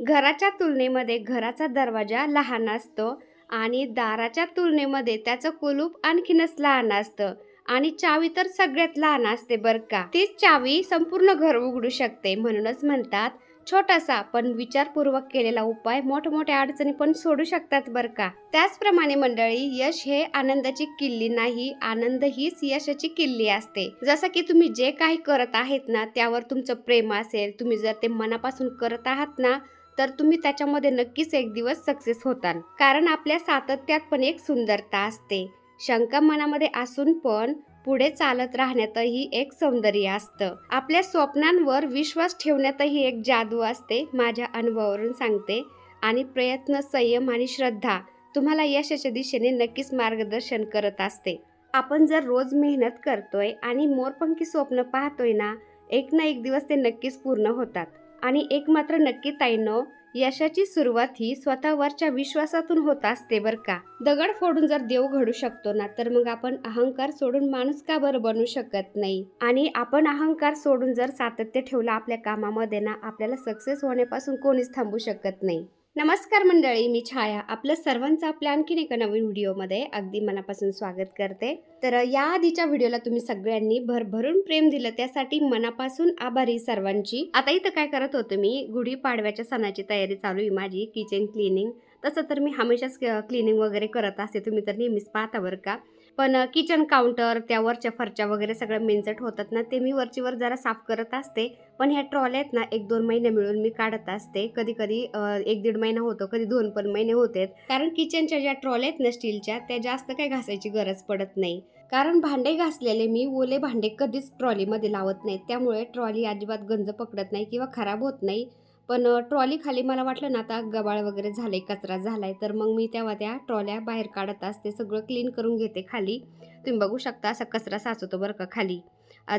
घराच्या तुलनेमध्ये घराचा दरवाजा लहान असतो आणि दाराच्या तुलनेमध्ये त्याचं कुलूप आणखीनच लहान असतं आणि चावी तर सगळ्यात लहान असते बरं का. तीच चावी संपूर्ण घर उघडू शकते. म्हणूनच म्हणतात छोटासा पण विचारपूर्वक केलेला उपाय मोठमोठ्या अडचणी पण सोडू शकतात बरं का. त्याचप्रमाणे मंडळी, यश हे आनंदाची किल्ली नाही, आनंद हीच यशाची किल्ली असते. जसं की तुम्ही जे काही करत आहेत ना त्यावर तुमचं प्रेम असेल, तुम्ही जर ते मनापासून करत आहात ना तर तुम्ही त्याच्यामध्ये नक्कीच एक दिवस सक्सेस होताल. कारण आपल्या सातत्यात पण एक सुंदरता असते. शंका मनामध्ये असून पण पुढे चालत राहण्यातही एक सौंदर्य असतं. आपल्या स्वप्नांवर विश्वास ठेवण्यातही एक जादू असते, माझ्या अनुभवावरून सांगते. आणि प्रयत्न, संयम आणि श्रद्धा तुम्हाला यशाच्या दिशेने नक्कीच मार्गदर्शन करत असते. आपण जर रोज मेहनत करतोय आणि मोरपंखी स्वप्न पाहतोय ना, एक ना एक दिवस ते नक्कीच पूर्ण होतात. आणि एक मात्र नक्की ताईंनो, यशाची सुरुवात ही स्वतःवरच्या विश्वासातून होत असते बरं का. दगड फोडून जर देव घडू शकतो ना, तर मग आपण अहंकार सोडून माणूस का बरं बनू शकत नाही. आणि आपण अहंकार सोडून जर सातत्य ठेवलं आपल्या कामामध्ये ना, आपल्याला सक्सेस होण्यापासून कोणीच थांबू शकत नाही. नमस्कार मंडळी, मी छाया आपलं सर्वांचं आपल्या आणखीन एका नवीन व्हिडिओमध्ये अगदी मनापासून स्वागत करते. तर या आधीच्या व्हिडिओला तुम्ही सगळ्यांनी भरभरून प्रेम दिलं, त्यासाठी मनापासून आभारी सर्वांची. आता इथं काय करत होते मी, गुढीपाडव्याच्या सणाची तयारी चालू आहे माझी, किचन क्लिनिंग. तसं तर मी हमेशाच क्लिनिंग वगैरे करत असते, तुम्ही तर नेहमीच पाहता बरं का. पण किचन काउंटर, त्यावरच्या फरच्या वगैरे सगळं मेंचट होतात ना, ते मी वरचीवर जरा साफ करत असते. पण ह्या ट्रॉल्या आहेत ना, 1-2 महिने मिळून मी काढत असते. कधी कधी 1-1.5 महिना होतो, कधी 2 पण महिने होते. कारण किचनच्या ज्या ट्रॉल्या आहेत ना स्टीलच्या, त्या जास्त काही घासायची गरज पडत नाही. कारण भांडे घासलेले मी ओले भांडे कधीच ट्रॉलीमध्ये लावत नाहीत, त्यामुळे ट्रॉली अजिबात गंज पकडत नाही किंवा खराब होत नाही. पण ट्रॉली खाली मला वाटलं ना आता गबाळ वगैरे झाले, कचरा झालाय, तर मग मी तेव्हा त्या ट्रॉल्या बाहेर काढत असते, सगळं क्लीन करून घेते खाली. तुम्ही बघू शकता असा कचरा साचतो बरं का खाली.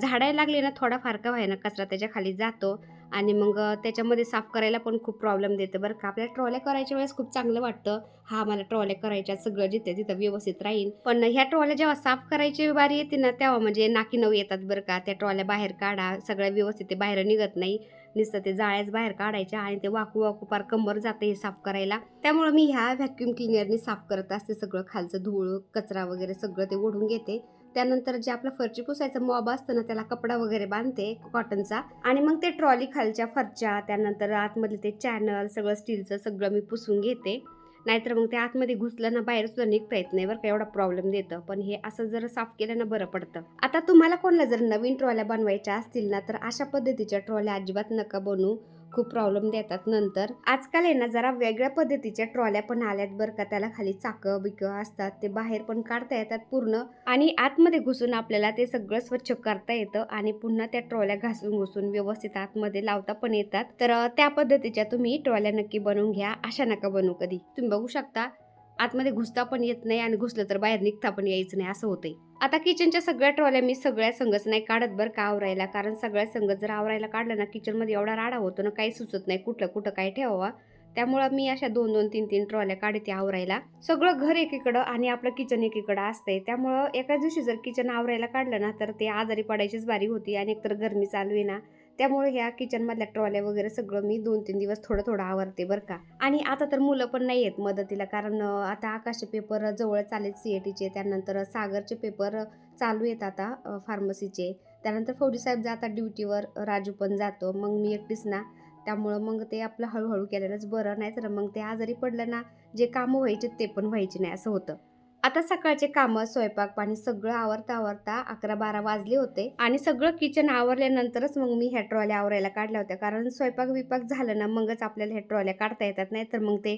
झाडायला लागले ना थोडाफार का व्हायना कचरा त्याच्या खाली जातो. आणि मग त्याच्यामध्ये साफ करायला पण खूप प्रॉब्लेम देते बरं का. आपल्याला ट्रॉल्या करायच्या वेळेस खूप चांगलं वाटतं, हा मला ट्रॉल्या करायच्या, सगळं जिथे तिथं व्यवस्थित राहील. पण ह्या ट्रॉल्या जेव्हा साफ करायची बारी येते ना, तेव्हा म्हणजे नाकी नऊ येतात बरं का. त्या ट्रॉल्या बाहेर काढा, सगळं व्यवस्थित ते बाहेर निघत नाही, नुसतं ते जाळ्याच बाहेर काढायच्या आणि ते वाकू वाकू पार कंबर जाते हे साफ करायला. त्यामुळे मी ह्या व्हॅक्यूम क्लिनरनी साफ करत असते, सगळं खालचं धूळ कचरा वगैरे सगळं ते ओढून घेते. त्यानंतर जे आपलं फरची पुसायचं मॉब असतं ना, त्याला कपडा वगैरे बांधते कॉटनचा, आणि मग ते ट्रॉली खालच्या फरच्या, त्यानंतर आतमधले ते चॅनल सगळं स्टीलचं सगळं मी पुसून घेते. नाहीतर मग ते आतमध्ये घुसलं ना बाहेर सुद्धा निघता येत नाही बरं का, एवढा प्रॉब्लेम देतं. पण हे असं जर साफ केलं ना बरं पडतं. आता तुम्हाला कोणाला जर नवीन ट्रॉल्या बनवायच्या असतील ना, तर अशा पद्धतीच्या ट्रॉल्या अजिबात नका बनवू, खूप प्रॉब्लेम देतात नंतर. आजकाल आहे ना जरा वेगळ्या पद्धतीच्या ट्रॉल्या पण आल्यात बरं का, त्याला खाली चाकं बिकं असतात, ते बाहेर पण काढता येतात पूर्ण, आणि आतमध्ये घुसून आपल्याला ते सगळं स्वच्छ करता येतं आणि पुन्हा त्या ट्रॉल्या घासून घुसून व्यवस्थित आतमध्ये लावता पण येतात. तर त्या पद्धतीच्या तुम्ही ट्रॉल्या नक्की बनवून घ्या, अशा नका बनवू कधी. तुम्ही बघू शकता आतमध्ये घुसता पण येत नाही आणि घुसलं तर बाहेर निघता पण यायचं नाही, असं होतंय. आता किचनच्या सगळ्या ट्रॉल्या मी सगळ्या संगच नाही काढत बरं का आवरायला, कारण सगळ्या संगत जर आवरायला काढलं ना किचनमध्ये एवढा राडा होतो ना, काही सुचत नाही कुठलं कुठं काय ठेवावा. त्यामुळं मी अशा 2-2, 3-3 ट्रॉल्या काढते आवरायला. सगळं घर एकीकडं आणि आपलं किचन एकीकडं असतंय, त्यामुळं एका दिवशी जर किचन आवरायला काढलं ना तर ते आजारी पडायचीच बारी होती. आणि एकतर गरमी चालू आहे ना, त्यामुळे ह्या किचनमधल्या ट्रॉल्या वगैरे सगळं मी 2-3 दिवस थोडं थोडं आवरते बरं का. आणि आता तर मुलं पण नाही आहेत मदतीला, कारण आता आकाशचे पेपर जवळ चालेत CATचे, त्यानंतर सागरचे पेपर चालू आहेत आता फार्मसीचे. त्यानंतर फौजी साहेब जातात ड्युटीवर, राजू पण जातो, मग मी एकटीच ना, त्यामुळं मग ते आपलं हळूहळू केलेलंच बरं. नाही तर मग ते आजारी पडलं ना, जे कामं व्हायचे ते पण व्हायचे नाही, असं होतं. आता सकाळचे कामं, स्वयंपाक पाणी सगळं आवरता आवरता 11-12 वाजले होते. आणि सगळं किचन आवरल्यानंतरच मग मी ह्या ट्रॉल्या आवरायला काढल्या होत्या, कारण स्वयंपाक बिपाक झालं ना मगच आपल्याला ह्या ट्रॉल्या काढता येतात. नाही तर मग ते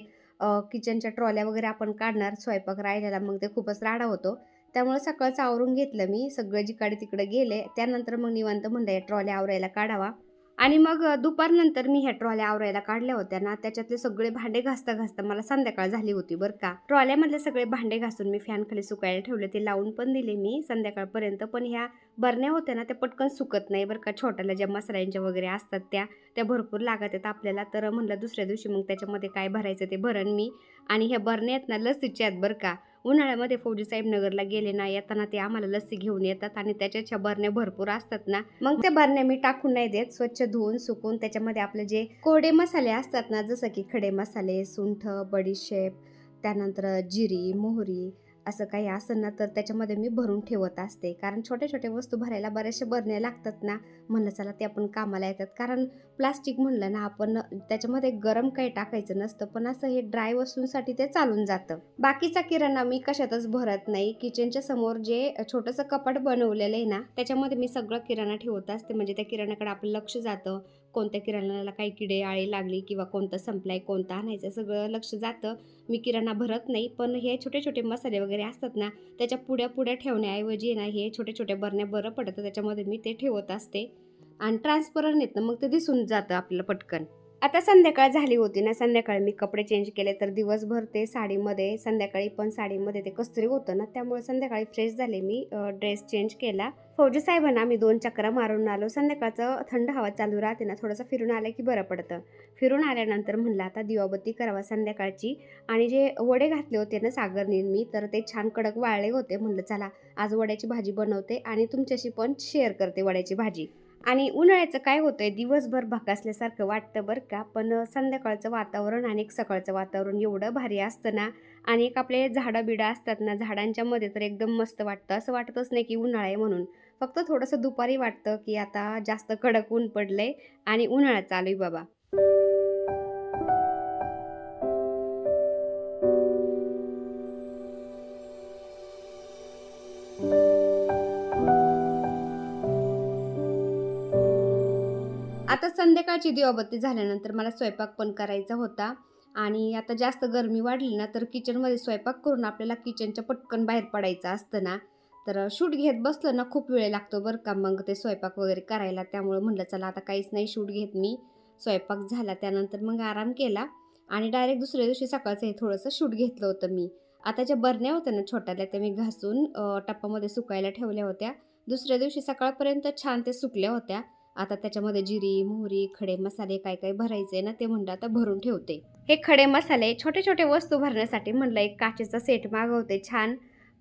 किचनच्या ट्रॉल्या वगैरे आपण काढणार, स्वयंपाक राहिलेला मग ते खूपच राडा होतो. त्यामुळे सकाळचं आवरून घेतलं मी, सगळं जिकडे तिकडे गेले. त्यानंतर मग निवांत म्हणलं या ट्रॉल्या आवरायला काढावा. आणि मग दुपारनंतर मी ह्या ट्रॉल्या आवरायला काढल्या होत्या ना, त्याच्यातले सगळे भांडे घासता घासता मला संध्याकाळ झाली होती बरं का. ट्रॉल्यामधले सगळे भांडे घासून मी फॅन खाली सुकायला ठेवले, ते लावून पण दिले मी संध्याकाळपर्यंत. पण ह्या बरण्या होत्या ना त्या पटकन सुकत नाही बरं का, छोट्याला ज्या मसाल्यांच्या वगैरे असतात त्या भरपूर लागत आहेत आपल्याला. तर म्हणलं दुसऱ्या दिवशी मग त्याच्यामध्ये काय भरायचं ते भरण मी. आणि ह्या बरण्या आहेत ना लसीच्या आहेत बरं का, उन्हाळ्यामध्ये फौजी साहेब नगरला गेले ना, येताना ते आम्हाला लस्सी घेऊन येतात आणि त्याच्या बरण्या भरपूर असतात ना, मग त्या बरण्या मी टाकून नाही देत, स्वच्छ धुवून सुकून त्याच्यामध्ये आपले जे कोरडे मसाले असतात ना, जसं की खडे मसाले, सुंठ, बडीशेप, त्यानंतर जिरी, मोहरी असं काही असेल ना, तर त्याच्यामध्ये मी भरून ठेवत असते. कारण छोट्या छोट्या वस्तू भरायला बऱ्याचशा बरण्या लागतात ना, म्हणलं चला ते आपण कामाला येतात. कारण प्लास्टिक म्हणलं ना, आपण त्याच्यामध्ये गरम काही टाकायचं नसतं, पण असं हे ड्राय वस्तूंसाठी ते चालून जातं. बाकीचा किराणा मी कशातच भरत नाही. किचनच्या समोर जे छोटंसं कपाट बनवलेलं आहे ना, त्याच्यामध्ये मी सगळं किराणा ठेवत असते. म्हणजे त्या किराणाकडे आपलं लक्ष जातं. कोणत्या किराणाला काही किडे आळी लागली किंवा कोणता संपलाय, कोणता आणायचं, सगळं लक्ष जातं. मी किराणा भरत नाही, पण हे छोटे छोटे मसाले वगैरे असतात ना, त्याच्या पुड्या पुड्या ठेवण्याऐवजी ना, हे छोटे छोट्या बरण्या बरं पडतं, त्याच्यामध्ये मी ते ठेवत असते. आणि ट्रान्सपरंट येतं, मग ते दिसून जातं आपल्याला पटकन. आता संध्याकाळ झाली होती ना, संध्याकाळी मी कपडे चेंज केले, तर दिवसभर ते साडीमध्ये, संध्याकाळी पण साडीमध्ये ते कसतरी होतं ना, त्यामुळे संध्याकाळी फ्रेश झाले मी, ड्रेस चेंज केला. फौजी साहेबांना आम्ही 2 चक्रा मारून आलो. संध्याकाळचं थंड हवा चालू राहते ना, थोडंसं फिरून आलं की बरं पडतं. फिरून आल्यानंतर म्हणलं आता दिवाबत्ती करावा संध्याकाळची. आणि जे वडे घातले होते ना सागरने मी, तर ते छान कडक वाळले होते. म्हणलं चला आज वड्याची भाजी बनवते आणि तुमच्याशी पण शेअर करते वड्याची भाजी. आणि उन्हाळ्याचं काय होतंय, दिवसभर भकासल्यासारखं वाटतं बरं का, पण संध्याकाळचं वातावरण आणि सकाळचं वातावरण एवढं भारी असतं ना. आणि एक आपले झाडं बिडं असतात ना, झाडांच्या मध्ये तर एकदम मस्त वाटतं. असं वाटतच नाही की उन्हाळा आहे म्हणून. फक्त थोडंसं दुपारी वाटतं की आता जास्त कडक ऊन पडलंय आणि उन्हाळा चालू आहे बाबा. आता संध्याकाळची दिवाबत्ती झाल्यानंतर मला स्वयंपाक पण करायचा होता. आणि आता जास्त गरमी वाढली ना, तर किचनमध्ये स्वयंपाक करून आपल्याला किचनच्या पटकन बाहेर पडायचं असतं ना, तर शूट घेत बसलं ना खूप वेळ लागतो बरं का, मग ते स्वयंपाक वगैरे करायला. त्यामुळे म्हटलं चला आता काहीच नाही शूट घेत मी. स्वयंपाक झाला त्यानंतर मग आराम केला आणि डायरेक्ट दुसऱ्या दिवशी सकाळचं हे थोडंसं शूट घेतलं होतं मी. आता ज्या बरण्या होत्या ना छोट्याल्या, त्या मी घासून टपामध्ये सुकायला ठेवल्या होत्या. दुसऱ्या दिवशी सकाळपर्यंत छान ते सुकल्या होत्या. आता त्याच्यामध्ये जिरी, मोहरी, खडे मसाले काय काय भरायचे ना, ते म्हणलं आता भरून ठेवते. हे खडे मसाले छोटे छोटे वस्तू भरण्यासाठी म्हणलं एक काचेचा सेट मागवते छान.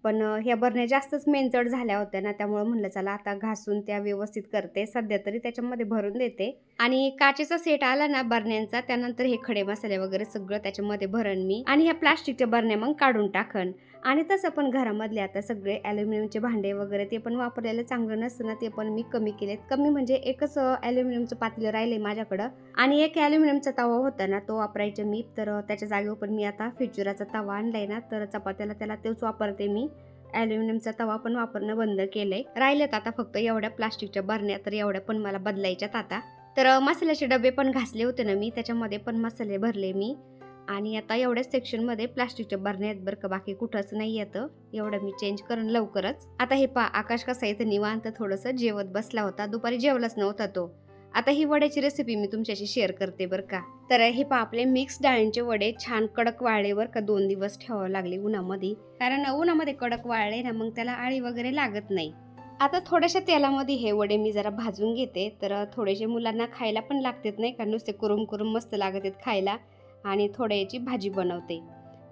पण ह्या बरण्या जास्तच मेंचट झाल्या होत्या ना, त्यामुळे म्हणलं चला आता घासून त्या व्यवस्थित करते. सध्या तरी त्याच्यामध्ये भरून देते. आणि काचेचा सेट आला ना बरण्यांचा, त्यानंतर हे खडे मसाले वगैरे सगळं त्याच्यामध्ये भरण मी. आणि ह्या प्लास्टिकच्या बरण्या मग काढून टाकन. आणि तसं पण घरामधले आता सगळे ॲल्युमिनियमचे भांडे वगैरे ते पण वापरलेलं चांगलं नसतं ना, ते पण मी कमी केलेत. कमी म्हणजे एकच ॲल्युमिनियमचं पातेलं राहिलंय माझ्याकडं. आणि एक ॲल्युमिनियमचा तवा होता ना, तो वापरायचे मी. तर त्याच्या जागेवर पण मी आता फ्युचराचा तवा आणलाय ना, तर चपात्याला त्याला तोच वापरते मी. ॲल्युमिनियमचा तवा पण वापरणं बंद केलंय. राहिलेत आता फक्त एवढ्या प्लास्टिकच्या बरण्या, तर एवढ्या पण मला बदलायच्यात आता. तर मसाल्याचे डबे पण घासले होते ना मी, त्याच्यामध्ये पण मसाले भरले मी. आणि आता एवढ्याच सेक्शनमध्ये प्लास्टिकच्या बरण्या आहेत बरं का, बाकी कुठंच नाही येतं. एवढं मी चेंज करेन लवकरच. आता हे आकाश कसा इथं निवांत थोडंसं जेवत बसला होता, दुपारी जेवलाच नव्हता तो. आता ही वड्याची रेसिपी मी तुमच्याशी शेअर करते बरं का. तर हे आपले मिक्स डाळींचे वडे छान कडक वाळले बरं का, 2 दिवस ठेवावं लागले उन्हामध्ये. कारण उन्हामध्ये कडक वाळले ना, मग त्याला आळी वगैरे लागत नाही. आता थोड्याशा तेलामध्ये हे वडे मी जरा भाजून घेते, तर थोडेसे मुलांना खायला पण लागतात नाही का, नुसते कुरुम कुरुम मस्त लागत आहेत खायला. आणि थोड्या याची भाजी बनवते.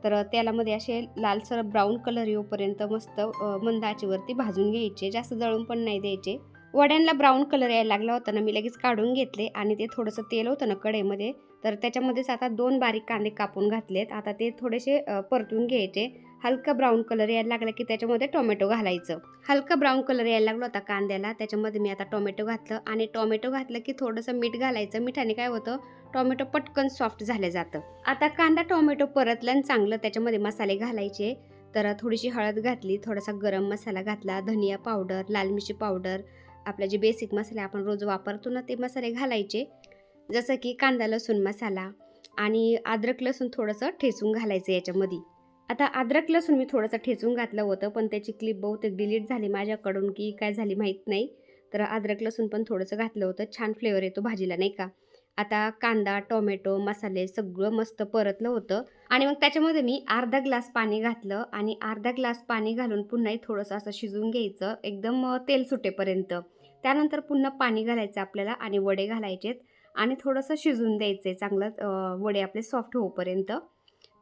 तर तेलामध्ये असे लालसर ब्राऊन कलर येऊपर्यंत मस्त मंद आचेवरती भाजून घ्यायचे, जास्त जळून पण नाही द्यायचे. वड्यांना ब्राऊन कलर यायला लागला होता ना, मी लगेच काढून घेतले. आणि ते थोडंसं तेल होतं ना कढईमध्ये, तर त्याच्यामध्येच आता 2 बारीक कांदे कापून घातलेत. आता ते थोडेसे परतून घ्यायचे. हलका ब्राऊन कलर यायला लागला की त्याच्यामध्ये टोमॅटो घालायचं. हलका ब्राऊन कलर यायला लागला होता कांद्याला, त्याच्यामध्ये मी आता टोमॅटो घातलं. आणि टोमॅटो घातलं की थोडंसं मीठ घालायचं. मिठाने काय होतं, टोमॅटो पटकन सॉफ्ट झाले जातं. आता कांदा टोमॅटो परतलं आणि चांगलं त्याच्यामध्ये मसाले घालायचे. तर थोडीशी हळद घातली, थोडासा गरम मसाला घातला, धनिया पावडर, लाल मिरची पावडर, आपले जे बेसिक मसाले आपण रोज वापरतो ना, ते मसाले घालायचे. जसं की कांदा लसूण मसाला आणि अद्रक लसूण थोडंसं ठेचून घालायचं याच्यामध्ये. आता अद्रक लसूण मी थोडंसं ठेचून घातलं होतं, पण त्याची क्लिप बहुतेक डिलीट झाली माझ्याकडून की काय झाली माहीत नाही. तर अद्रक लसूण पण थोडंसं घातलं होतं, छान फ्लेवर येतो भाजीला नाही का. आता कांदा, टोमॅटो, मसाले सगळं मस्त परतलं होतं. आणि मग त्याच्यामध्ये मी अर्धा ग्लास पाणी घातलं आणि अर्धा ग्लास पाणी घालून पुन्हा थोडंसं असं शिजवून घ्यायचं एकदम तेल सुटेपर्यंत. त्यानंतर पुन्हा पाणी घालायचं आपल्याला आणि वडे घालायचेत आणि थोडंसं शिजवून द्यायचं चांगलं, वडे आपले सॉफ्ट होईपर्यंत.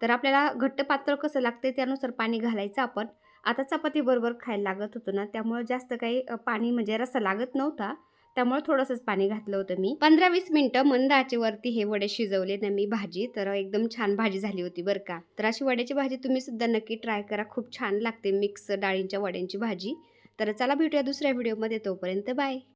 तर आपल्याला घट्ट पातळ कसं लागते त्यानुसार पाणी घालायचं आपण. आता चपाती बरोबर खायला लागत होतं ना, त्यामुळे जास्त काही पाणी म्हणजे रस्सा लागत नव्हता. त्यामुळे थोडंसंच पाणी घातलं होतं मी. 15-20 मिनिटं मंद आचेवरती हे वडे शिजवले ना मी भाजी, तर एकदम छान भाजी झाली होती बरं का. तर अशी वड्याची भाजी तुम्ही सुद्धा नक्की ट्राय करा. खूप छान लागते मिक्स डाळींच्या वड्यांची भाजी. तर चला भेटूया दुसऱ्या व्हिडिओमध्ये. तोपर्यंत बाय.